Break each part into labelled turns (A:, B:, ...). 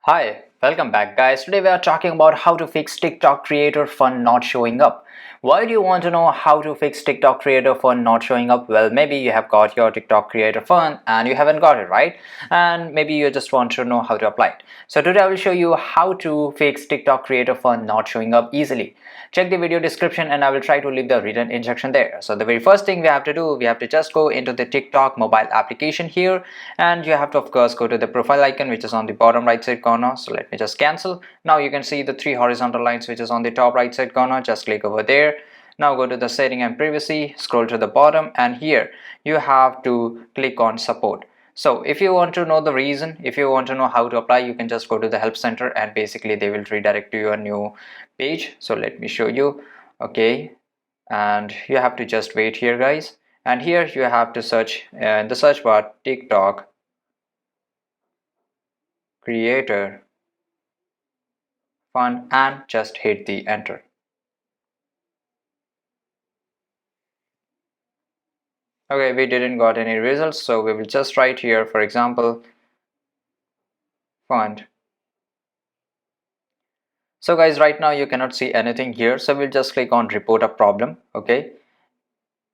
A: Hi, welcome back guys. Today we are talking about how to fix TikTok creator fund not showing up. Why do you want to know how to fix TikTok creator fund not showing up? Well, maybe you have got your TikTok creator fund and you haven't got it, right? And maybe you just want to know how to apply it. So today I will show you how to fix TikTok creator fund not showing up easily. Check the video description and I will try to leave the written instruction there. So the very first thing we have to do, we have to just go into the TikTok mobile application here, and you have to of course go to the profile icon which is on the bottom right side corner. So let me just cancel. Now you can see the three horizontal lines which is on the top right side corner. Just click over there. Now go to the setting and privacy, scroll to the bottom, and here you have to click on support. So if you want to know the reason, if you want to know how to apply, you can just go to the help center and basically they will redirect to your new page. So let me show you. Okay, and you have to just wait here guys, and here you have to search in the search bar TikTok creator fund and just hit the enter. Okay, we didn't got any results, so we will just write here, for example, fund. So guys, right now you cannot see anything here, so we'll just click on report a problem. Okay,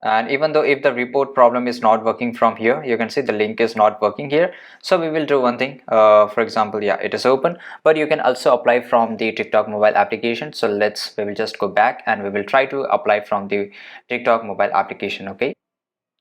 A: and even though if the report problem is not working from here, you can see the link is not working here, so we will do one thing. For example, yeah, it is open, but you can also apply from the TikTok mobile application. So we will just go back and we will try to apply from the TikTok mobile application. Okay,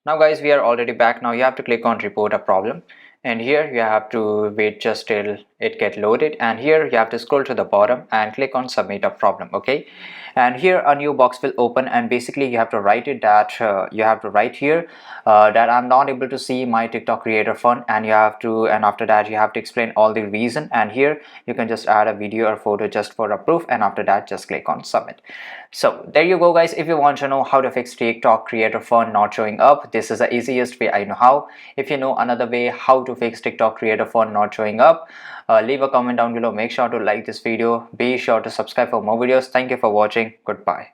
A: now guys, we are already back. Now you have to click on report a problem, and here you have to wait just till it get loaded, and here you have to scroll to the bottom and click on submit a problem. Okay, and here a new box will open, and basically you have to write it that you have to write here that I'm not able to see my TikTok creator fund, and after that you have to explain all the reason, and here you can just add a video or photo just for a proof, and after that just click on submit. So there you go guys. If you want to know how to fix TikTok creator fund not showing up, this is the easiest way I know how. If you know another way how to fix TikTok creator fund not showing up, leave a comment down below. Make sure to like this video. Be sure to subscribe for more videos. Thank you for watching. Goodbye.